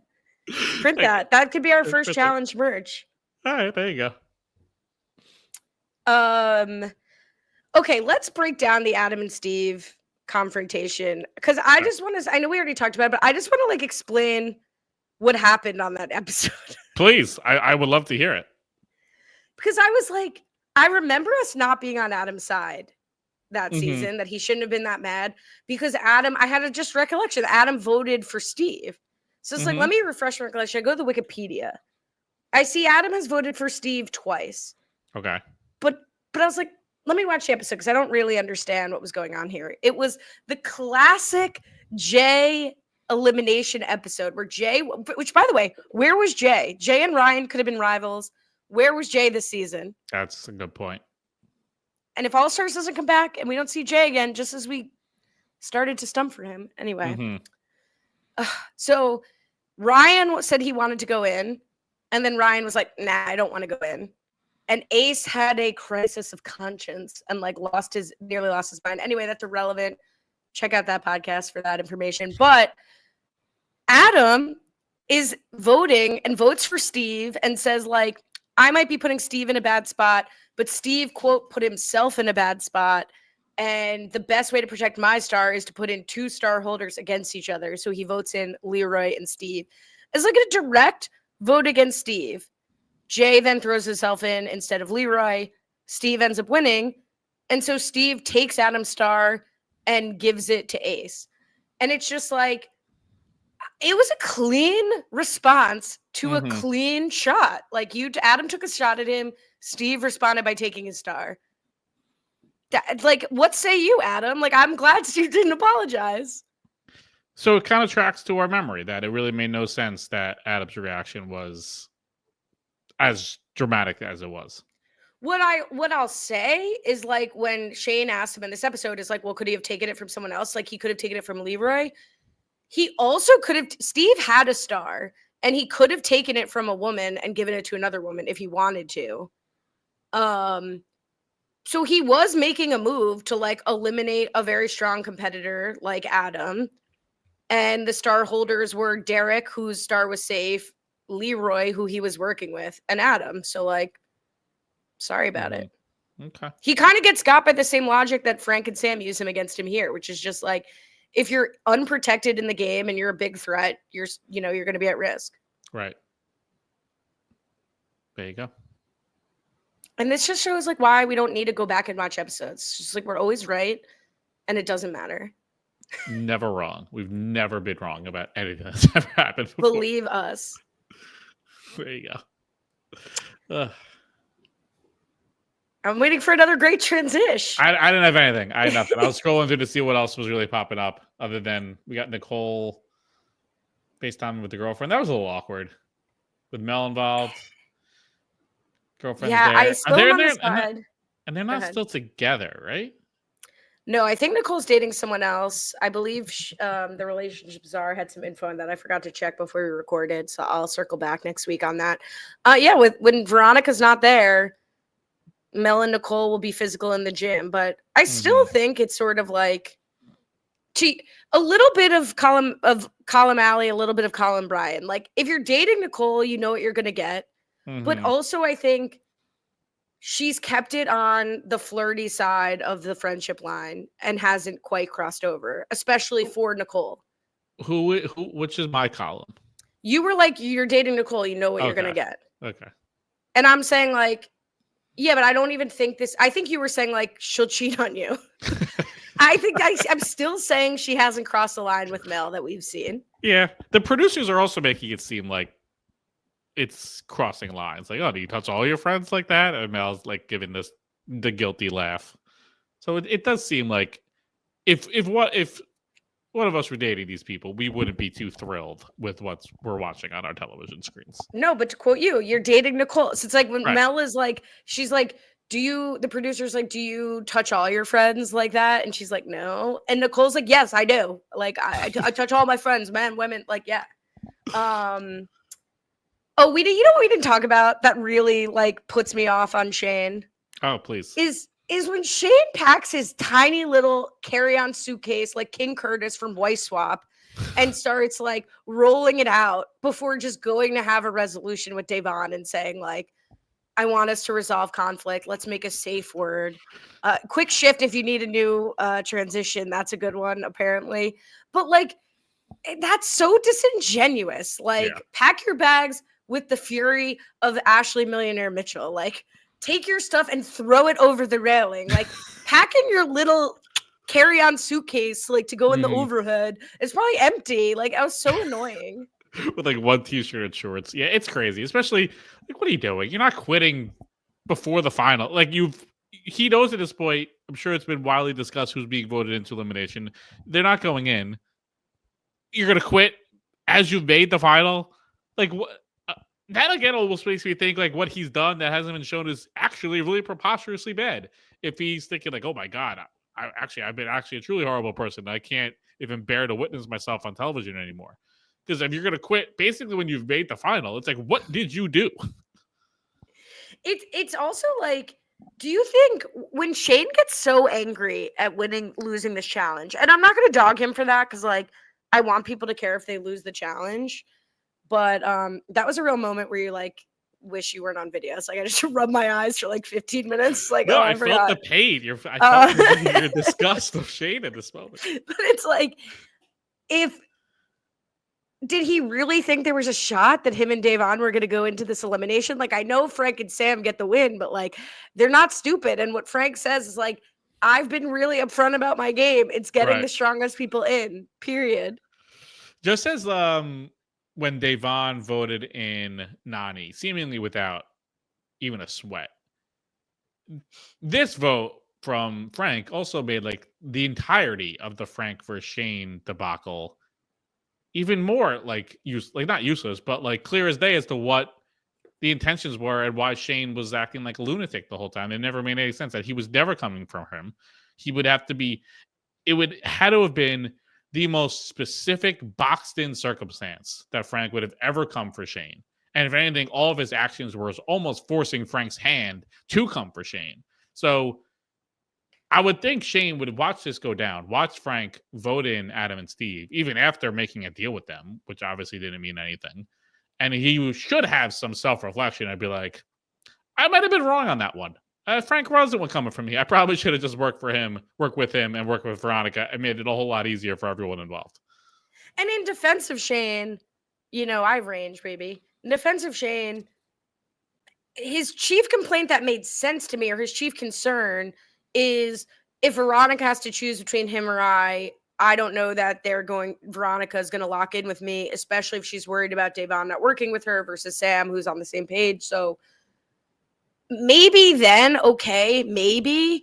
Speaker 2: Print that. That could be our first challenge merch.
Speaker 1: All right, there you go.
Speaker 2: Okay, let's break down the Adam and Steve confrontation, because I just want to. I know we already talked about it, but I just want to like explain what happened on that episode.
Speaker 1: Please, I would love to hear it.
Speaker 2: Because I was like, I remember us not being on Adam's side that season, that he shouldn't have been that mad, because Adam, I had a just recollection, Adam voted for Steve. So it's like, let me refresh my recollection. I go to the Wikipedia. I see Adam has voted for Steve twice.
Speaker 1: Okay.
Speaker 2: But I was like, let me watch the episode because I don't really understand what was going on here. It was the classic Jay elimination episode where Jay, which by the way, where was Jay? Jay and Ryan could have been rivals. Where was Jay this season?
Speaker 1: That's a good point.
Speaker 2: And if All Stars doesn't come back and we don't see Jay again, just as we started to stump for him. Anyway. So Ryan said he wanted to go in. And then Ryan was like, nah, I don't want to go in. And Ace had a crisis of conscience and like nearly lost his mind. Anyway, that's irrelevant. Check out that podcast for that information. But Adam is voting and votes for Steve and says like, I might be putting Steve in a bad spot, but Steve, quote, put himself in a bad spot. And the best way to protect my star is to put in 2 star holders against each other. So he votes in Leroy and Steve. It's like a direct vote against Steve. Jay then throws himself in instead of Leroy. Steve ends up winning. And so Steve takes Adam's star and gives it to Ace. And it's just like, it was a clean response to a clean shot. Like Adam took a shot at him. Steve responded by taking his star. Like, what say you, Adam? Like, I'm glad Steve didn't apologize.
Speaker 1: So it kind of tracks to our memory that it really made no sense that Adam's reaction was as dramatic as it was.
Speaker 2: What I'll say is like when Shane asked him in this episode is like, well, could he have taken it from someone else? Like he could have taken it from Leroy. He also could have. Steve had a star, and he could have taken it from a woman and given it to another woman if he wanted to. So he was making a move to like eliminate a very strong competitor like Adam. And the star holders were Derek, whose star was safe, Leroy, who he was working with, and Adam. So like, sorry about it.
Speaker 1: Okay.
Speaker 2: He kind of gets got by the same logic that Frank and Sam use him against him here, which is just like, if you're unprotected in the game and you're a big threat, you're going to be at risk.
Speaker 1: Right. There you go.
Speaker 2: And this just shows like why we don't need to go back and watch episodes. It's just like we're always right, and it doesn't matter.
Speaker 1: Never wrong. We've never been wrong about anything that's ever happened before.
Speaker 2: Believe us.
Speaker 1: There you go.
Speaker 2: I'm waiting for another great transition.
Speaker 1: I didn't have anything. I had nothing. I was scrolling through to see what else was really popping up, other than we got Nicole FaceTime with the girlfriend. That was a little awkward with Mel involved. Girlfriend's there.
Speaker 2: I still on the side.
Speaker 1: And they're not still together, right?
Speaker 2: No, I think Nicole's dating someone else. I believe the relationship czar had some info on that. I forgot to check before we recorded, so I'll circle back next week on that. When Veronica's not there, Mel and Nicole will be physical in the gym, but I still think it's sort of like a little bit of column alley, a little bit of column Brian. Like if you're dating Nicole, you know what you're gonna get. But also I think she's kept it on the flirty side of the friendship line and hasn't quite crossed over, especially for Nicole.
Speaker 1: Which is my column?
Speaker 2: You were like, you're dating Nicole, you know what you're gonna get.
Speaker 1: Okay.
Speaker 2: And I'm saying like, yeah, but I don't even think this. I think you were saying like she'll cheat on you. I think I'm still saying she hasn't crossed the line with Mel that we've seen.
Speaker 1: Yeah, the producers are also making it seem like it's crossing lines. Like, oh, do you touch all your friends like that? And Mel's like giving the guilty laugh. So it does seem like if one of us were dating these people, we wouldn't be too thrilled with what we're watching on our television screens.
Speaker 2: No, but to quote you, you're dating Nicole. So it's like when Mel is like, she's like, the producer's like, do you touch all your friends like that? And she's like, no. And Nicole's like, yes, I do. Like, I touch all my friends, men, women. Like, yeah. Oh, we didn't talk about that really like puts me off on Shane.
Speaker 1: Oh, please.
Speaker 2: Is when Shane packs his tiny little carry-on suitcase like King Curtis from White Swap and starts like rolling it out before just going to have a resolution with Devon and saying like, I want us to resolve conflict. Let's make a safe word. Quick shift if you need a new transition. That's a good one, apparently. But like, that's so disingenuous. Like, pack your bags with the fury of Ashley Millionaire Mitchell. Like, take your stuff and throw it over the railing. Like, pack in your little carry-on suitcase, like, to go in the overhead. It's probably empty. Like, I was so annoying.
Speaker 1: With, like, one t-shirt and shorts. Yeah, it's crazy. Especially, like, what are you doing? You're not quitting before the final. Like, he knows at this point, I'm sure it's been widely discussed who's being voted into elimination. They're not going in. You're going to quit as you've made the final? Like, what? That again almost makes me think like what he's done that hasn't been shown is actually really preposterously bad. If he's thinking like, oh my God, I've been actually a truly horrible person. I can't even bear to witness myself on television anymore. Because if you're going to quit, basically when you've made the final, it's like, what did you do?
Speaker 2: It's also like, do you think when Shane gets so angry at losing this challenge, and I'm not going to dog him for that because like I want people to care if they lose the challenge. But that was a real moment where you like wish you weren't on video. So like, I just rub my eyes for like 15 minutes. Like,
Speaker 1: no, I felt the pain. I felt your disgust of Shane at this moment.
Speaker 2: But it's like, did he really think there was a shot that him and Devon were going to go into this elimination? Like, I know Frank and Sam get the win, but like, they're not stupid. And what Frank says is like, I've been really upfront about my game. It's getting the strongest people in, period.
Speaker 1: Just as when Devon voted in Nani, seemingly without even a sweat. This vote from Frank also made like the entirety of the Frank versus Shane debacle even more like not useless, but like clear as day as to what the intentions were and why Shane was acting like a lunatic the whole time. It never made any sense that he was never coming from him. He would have to be, had to have been the most specific boxed in circumstance that Frank would have ever come for Shane. And if anything, all of his actions were almost forcing Frank's hand to come for Shane. So I would think Shane would watch this go down, watch Frank vote in Adam and Steve, even after making a deal with them, which obviously didn't mean anything. And he should have some self-reflection. I'd be like, I might have been wrong on that one. Frank wasn't one coming from me. I probably should have just worked with him, and worked with Veronica. It made it a whole lot easier for everyone involved.
Speaker 2: And in defense of Shane, I've range, baby. In defense of Shane, his chief complaint that made sense to me, or his chief concern, is if Veronica has to choose between him or I don't know that Veronica is going to lock in with me, especially if she's worried about Devon not working with her versus Sam, who's on the same page. So maybe then, okay, maybe,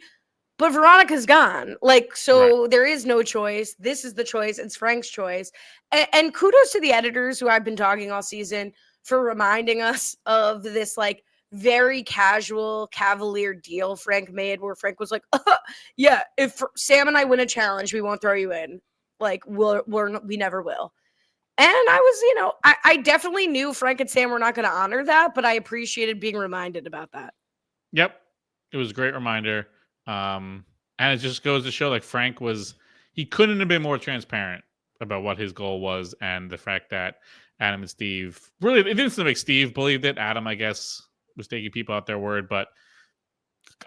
Speaker 2: but Veronica's gone. Like, so right. There is no choice. This is the choice. It's Frank's choice. And kudos to the editors who I've been dogging all season for reminding us of this, like, very casual cavalier deal Frank made, where Frank was like, yeah, if Sam and I win a challenge, we won't throw you in. Like, we never will. And I was, I definitely knew Frank and Sam were not going to honor that, but I appreciated being reminded about that.
Speaker 1: Yep. It was a great reminder. And it just goes to show, like, Frank he couldn't have been more transparent about what his goal was, and the fact that Adam and Steve, really, it didn't seem like Steve believed it. Adam, I guess, was taking people at their word, but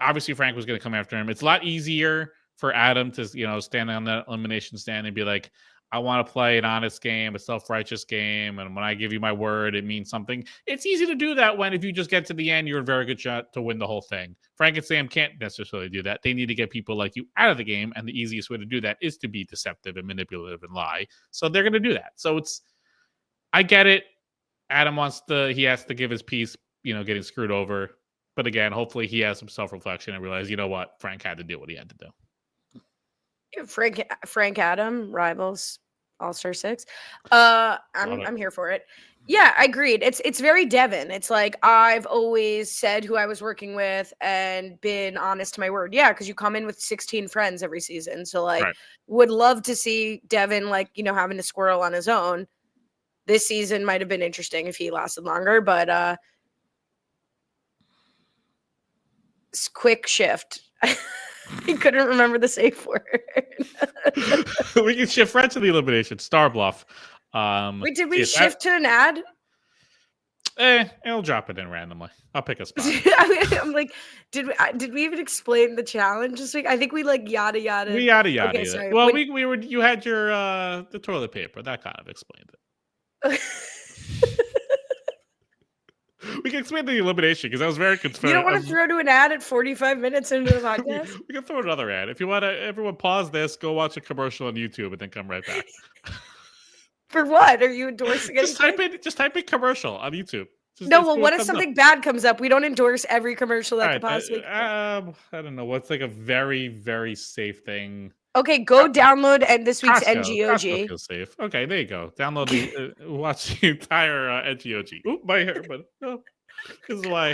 Speaker 1: obviously Frank was going to come after him. It's a lot easier for Adam to, stand on that elimination stand and be like, I want to play an honest game, a self-righteous game, and when I give you my word, it means something. It's easy to do that when, if you just get to the end, you're a very good shot to win the whole thing. Frank and Sam can't necessarily do that. They need to get people like you out of the game, and the easiest way to do that is to be deceptive and manipulative and lie. So they're going to do that. So I get it. Adam he has to give his piece, getting screwed over. But again, hopefully he has some self-reflection and realize, you know what, Frank had to do what he had to do.
Speaker 2: Frank Adam, Rivals, All-Star 6. I'm here for it. Yeah, I agreed. It's very Devin. It's like, I've always said who I was working with and been honest to my word. Yeah, because you come in with 16 friends every season. So, like, right. Would love to see Devin, like, having a squirrel on his own. This season might have been interesting if he lasted longer, but quick shift. He couldn't remember the safe word.
Speaker 1: We can shift right to the elimination. Star Bluff.
Speaker 2: Wait, did we shift to an ad?
Speaker 1: I'll drop it in randomly. I'll pick a spot.
Speaker 2: I'm like, did we even explain the challenge this week? I think we like yada yada.
Speaker 1: We yada yada. Okay, sorry. Well, you had your the toilet paper. That kind of explained it. We can explain the elimination because I was very concerned.
Speaker 2: You don't want to throw to an ad at 45 minutes into the podcast?
Speaker 1: we can throw another ad. If you want to, everyone pause this, go watch a commercial on YouTube, and then come right back.
Speaker 2: For what? Are you endorsing it?
Speaker 1: Just type in commercial on YouTube.
Speaker 2: What if something bad comes up? We don't endorse every commercial that could possibly.
Speaker 1: I don't know. What's like a very, very safe thing?
Speaker 2: Okay, go download this week's NGOG.
Speaker 1: Feels safe. Okay, there you go. Download watch the entire NGOG. Oop, my hair, but no, this is why.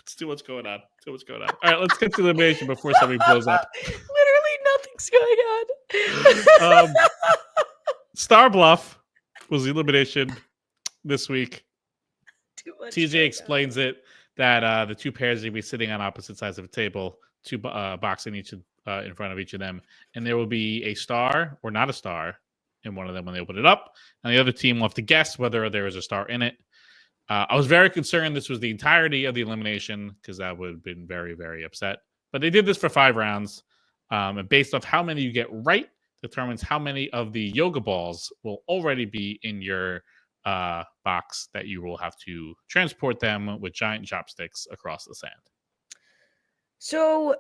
Speaker 1: It's too much going on. All right, let's get to the elimination before something blows up.
Speaker 2: Literally nothing's going on.
Speaker 1: Star Bluff was the elimination this week. TJ explains it that the two pairs are going to be sitting on opposite sides of a table, two boxing each in front of each of them, and there will be a star or not a star in one of them when they open it up, and the other team will have to guess whether there is a star in it. I was very concerned this was the entirety of the elimination because that would have been very, very upset. But they did this for 5 rounds, and based off how many you get right determines how many of the yoga balls will already be in your box that you will have to transport them with giant chopsticks across the sand.
Speaker 2: So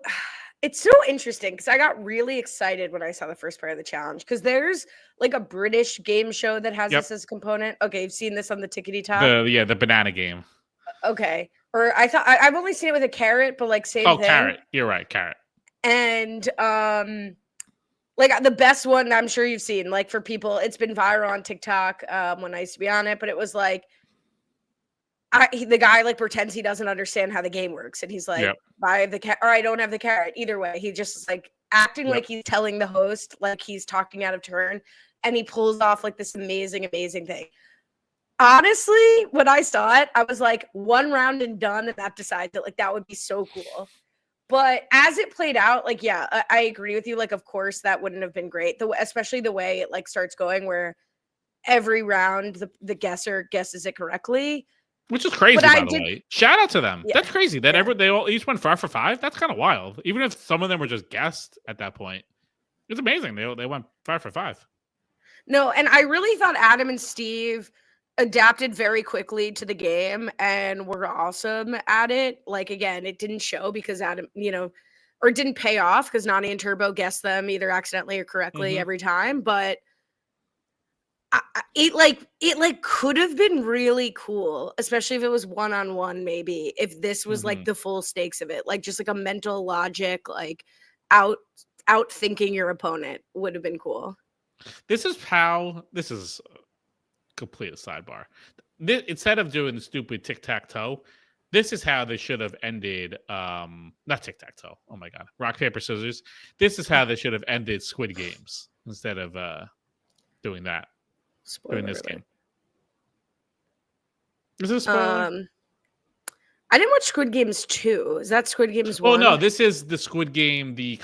Speaker 2: it's so interesting because I got really excited when I saw the first part of the challenge because there's like a British game show that has this as a component. Okay, you've seen this on the Tickety Top.
Speaker 1: The banana game.
Speaker 2: Okay, or I thought I've only seen it with a carrot, but like same thing. Oh,
Speaker 1: carrot. You're right, carrot.
Speaker 2: And like the best one I'm sure you've seen, like for people, it's been viral on TikTok when I used to be on it, but it was like the guy like pretends he doesn't understand how the game works, and he's like, buy the carrot, or I don't have the carrot. Either way, he just is like acting like he's telling the host, like he's talking out of turn, and he pulls off like this amazing thing. Honestly, when I saw it, I was like, one round and done, and that decides it. Like, that would be so cool. But as it played out, like, yeah, I agree with you. Like, of course, that wouldn't have been great. Especially the way it like starts going, where every round the guesser guesses it correctly.
Speaker 1: Which is crazy, by the way. Shout out to them. Yeah, that's crazy. That they all each went 5 for 5. That's kind of wild. Even if some of them were just guessed at that point, it's amazing. They went 5 for 5.
Speaker 2: No, and I really thought Adam and Steve adapted very quickly to the game and were awesome at it. Like, again, it didn't show because Adam, or it didn't pay off because Nani and Turbo guessed them either accidentally or correctly every time. But it could have been really cool, especially if it was one-on-one, maybe if this was like the full stakes of it, like just like a mental logic, like out thinking your opponent would have been cool.
Speaker 1: This is complete sidebar. Instead of doing the stupid tic-tac-toe, this is how they should have ended not tic-tac-toe. Oh my god. Rock, paper, scissors. This is how they should have ended Squid Games instead of doing that.
Speaker 2: Spoiler
Speaker 1: during this
Speaker 2: alert.
Speaker 1: game. Is this a spoiler?
Speaker 2: I didn't watch Squid Games 2. Is that Squid Games 1?
Speaker 1: Oh no, this is the Squid Game, the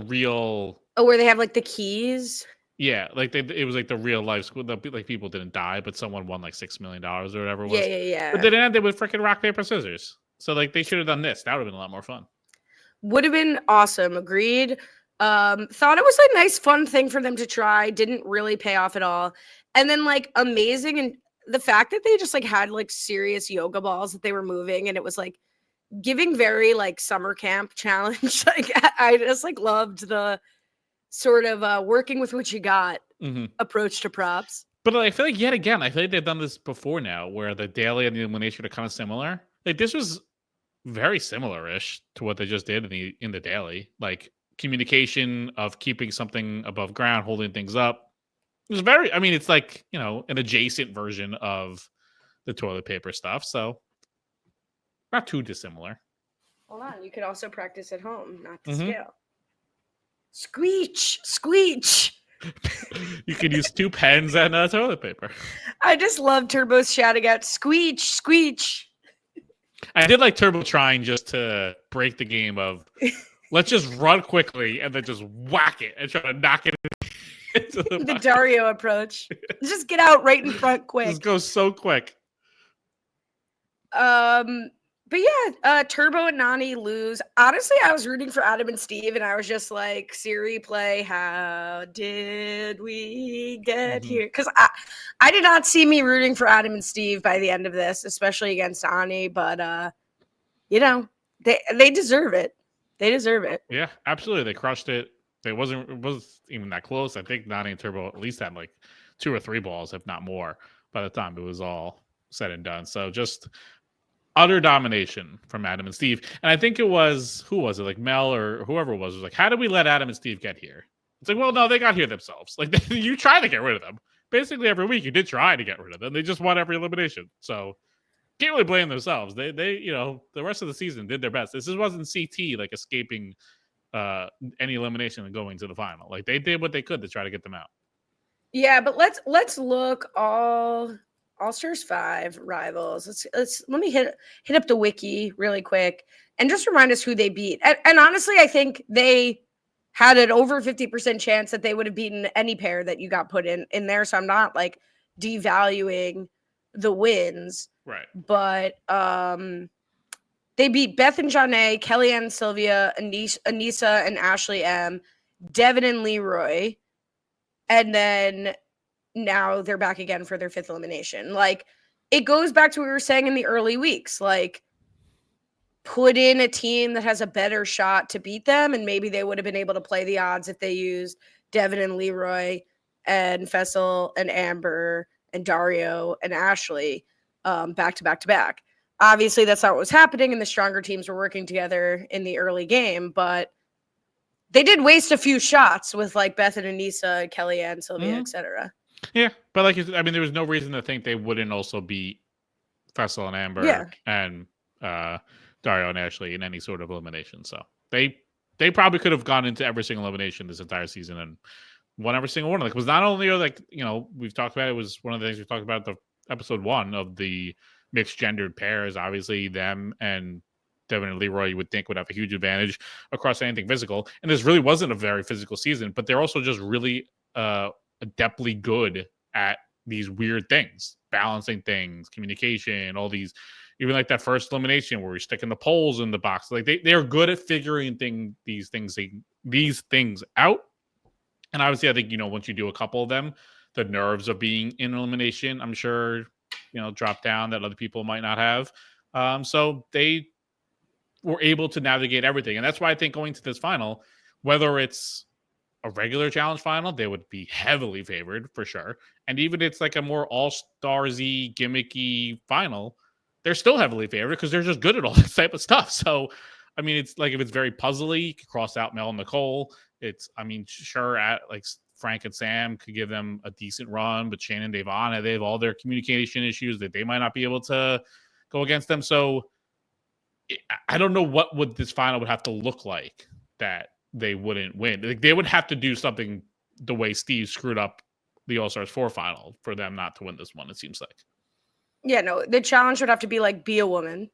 Speaker 1: real.
Speaker 2: Oh, where they have like the keys.
Speaker 1: Yeah, like it was like the real life Squid. Like people didn't die, but someone won like $6 million or whatever it was.
Speaker 2: Yeah.
Speaker 1: But then it ended with freaking rock, paper, scissors. So like they should have done this. That would have been a lot more fun.
Speaker 2: Would have been awesome. Agreed. Thought it was a nice, fun thing for them to try. Didn't really pay off at all. And then like amazing, and the fact that they just like had like serious yoga balls that they were moving, and it was like giving very like summer camp challenge. Like I just like loved the sort of working with what you got approach to props.
Speaker 1: But I feel like yet again, I feel like they've done this before now, where the daily and the elimination are kind of similar. Like this was very similar-ish to what they just did in the daily. Like communication of keeping something above ground, holding things up. It was very, I mean, it's like, an adjacent version of the toilet paper stuff. So not too dissimilar.
Speaker 2: Hold on. You could also practice at home, not to scale. Screech, screech.
Speaker 1: You could use 2 pens and toilet paper.
Speaker 2: I just love Turbo's shouting out, screech, screech.
Speaker 1: I did like Turbo trying just to break the game of, let's just run quickly and then just whack it and try to knock it into
Speaker 2: the Dario approach. Just get out right in front quick.
Speaker 1: Just go so quick.
Speaker 2: But yeah, Turbo and Nani lose. Honestly, I was rooting for Adam and Steve, and I was just like, Siri, play How Did We Get Here? Because I did not see me rooting for Adam and Steve by the end of this, especially against Ani. But they deserve it. They deserve it.
Speaker 1: Yeah, absolutely. They crushed it. It wasn't even that close. I think Nani and Turbo at least had like 2 or 3 balls, if not more, by the time it was all said and done. So just utter domination from Adam and Steve. And I think it was, who was it? Like Mel or whoever it was like, how did we let Adam and Steve get here? It's like, well, no, they got here themselves. Like you try to get rid of them. Basically every week you did try to get rid of them. They just won every elimination. So can't really blame themselves. They the rest of the season did their best. This wasn't CT like escaping any elimination and going to the final. Like they did what they could to try to get them out.
Speaker 2: Yeah, but let's look All-Stars 5 rivals. Let me hit up the wiki really quick and just remind us who they beat. And honestly, I think they had an over 50% chance that they would have beaten any pair that you got put in there. So I'm not like devaluing the wins.
Speaker 1: Right.
Speaker 2: But they beat Beth and Janae, Kellyanne and Sylvia, Anissa and Ashley M, Devin and Leroy, and then now they're back again for their 5th elimination. Like, it goes back to what we were saying in the early weeks. Like, put in a team that has a better shot to beat them, and maybe they would have been able to play the odds if they used Devin and Leroy and Fessel and Amber and Dario and Ashley back to back to back. Obviously, that's not what was happening, and the stronger teams were working together in the early game, but they did waste a few shots with like Beth and Anissa, Kellyanne, Sylvia, etc.
Speaker 1: Yeah, but like there was no reason to think they wouldn't also beat Fessel and Amber and Dario and Ashley in any sort of elimination. So they they probably could have gone into every single elimination this entire season and won every single one. Like, it was not only like, we've talked about, it was one of the things we talked about the episode 1 of the mixed gendered pairs. Obviously, them and Devin and Leroy, you would think, would have a huge advantage across anything physical. And this really wasn't a very physical season, but they're also just really adeptly good at these weird things, balancing things, communication, all these, even like that first elimination where we're sticking the poles in the box. Like they're good at figuring these things out. And obviously, I think, once you do a couple of them, the nerves of being in elimination, I'm sure, drop down that other people might not have. So they were able to navigate everything. And that's why I think going to this final, whether it's a regular challenge final, they would be heavily favored for sure. And even if it's like a more all-starsy, gimmicky final, they're still heavily favored because they're just good at all this type of stuff. So, I mean, it's like if it's very puzzly, you can cross out Mel and Nicole. Sure, at like Frank and Sam could give them a decent run, but Shane and Devon, they have all their communication issues that they might not be able to go against them. So I don't know what would this final would have to look like that they wouldn't win. Like, they would have to do something the way Steve screwed up the All-Stars 4 final for them not to win this one, it seems like.
Speaker 2: Yeah, no, the challenge would have to be like, be a woman.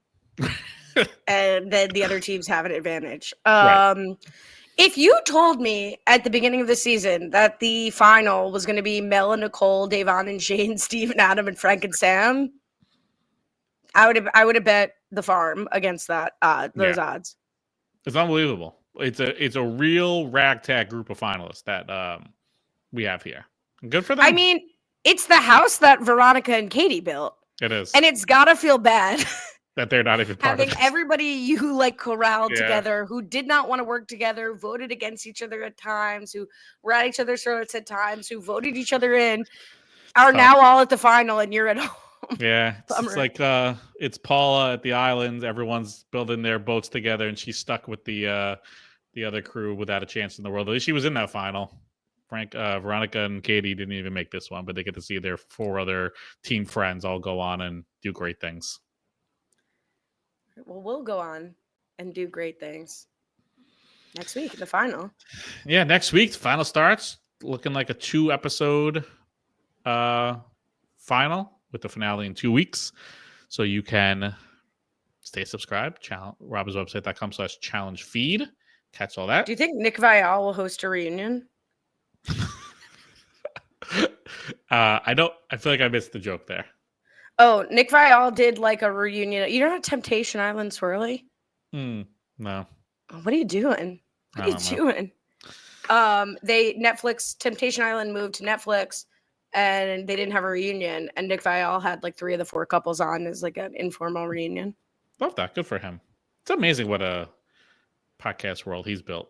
Speaker 2: And then the other teams have an advantage.
Speaker 1: Right.
Speaker 2: If you told me at the beginning of the season that the final was going to be Mel and Nicole, Devon and Shane, Steve and Adam, and Frank and Sam, I would have bet the farm against that those odds.
Speaker 1: It's unbelievable. It's a real ragtag group of finalists that we have here. Good for them.
Speaker 2: I mean, it's the house that Veronica and Katie built.
Speaker 1: It is,
Speaker 2: and it's gotta feel bad
Speaker 1: that they're not even part
Speaker 2: having
Speaker 1: of it.
Speaker 2: Everybody you like corralled together, who did not want to work together, voted against each other at times, who were at each other's throats at times, who voted each other in, are now all at the final, and you're at home.
Speaker 1: Yeah, it's like it's Paula at the islands. Everyone's building their boats together, and she's stuck with the other crew without a chance in the world. At least she was in that final. Veronica and Katie didn't even make this one, but they get to see their 4 other team friends all go on and do great things.
Speaker 2: Well, we'll go on and do great things next week, the final.
Speaker 1: Yeah, next week, the final starts. Looking like a 2-episode final with the finale in 2 weeks. So you can stay subscribed. RobIsWebsite.com/challenge feed. Catch all that.
Speaker 2: Do you think Nick Viall will host a reunion?
Speaker 1: I feel like I missed the joke there.
Speaker 2: Oh, Nick Viall did like a reunion. You know Temptation Island Swirly?
Speaker 1: No.
Speaker 2: What are you doing? What are you doing? Temptation Island moved to Netflix, and they didn't have a reunion. And Nick Viall had like 3 of the 4 couples on as like an informal reunion.
Speaker 1: Love that. Good for him. It's amazing what a podcast world he's built.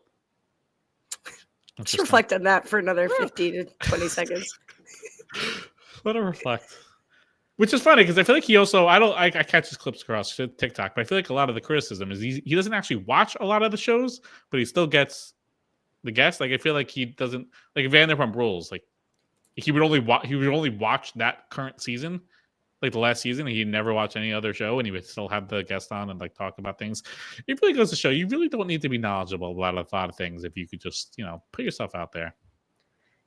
Speaker 2: Let's reflect on that for another 15 to 20 seconds.
Speaker 1: Let him reflect. Which is funny because I feel like he also, I catch his clips across TikTok, but I feel like a lot of the criticism is he doesn't actually watch a lot of the shows, but he still gets the guests. Like, I feel like he doesn't, like Vanderpump Rules, like he would only watch that current season, like the last season. He'd never watch any other show, and he would still have the guest on and like talk about things. It really goes to show you really don't need to be knowledgeable about a lot of things if you could just, put yourself out there.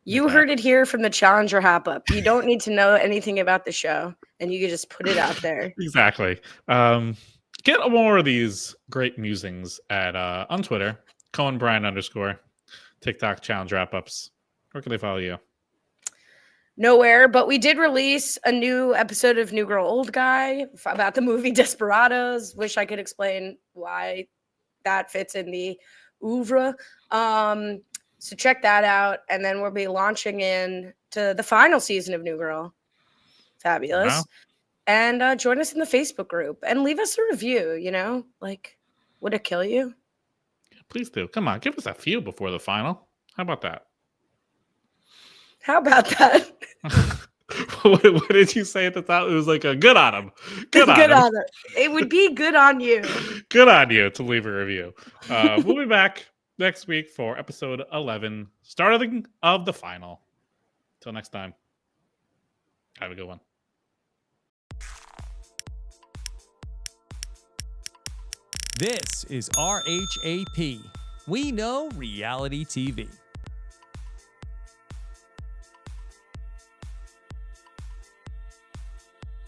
Speaker 2: You heard it here from the Challenger Hop Up. You don't need to know anything about the show, and you can just put it out there.
Speaker 1: Exactly. Get more of these great musings at on Twitter, Cohen Brian _ TikTok Challenge Wrap-Ups. Where can they follow you?
Speaker 2: Nowhere, but we did release a new episode of New Girl Old Guy about the movie Desperados. Wish I could explain why that fits in the oeuvre. So check that out, and then we'll be launching in to the final season of New Girl. Fabulous. Wow. And join us in the Facebook group and leave us a review, like, would it kill you?
Speaker 1: Yeah, please do. Come on, give us a few before the final. How about that? What did you say at the top? It was like a good on him. Good on him.
Speaker 2: It would be good on you.
Speaker 1: Good on you to leave a review. We'll be back next week for episode 11, starting of the final. Till next time, have a good one.
Speaker 3: This is RHAP, We know reality TV.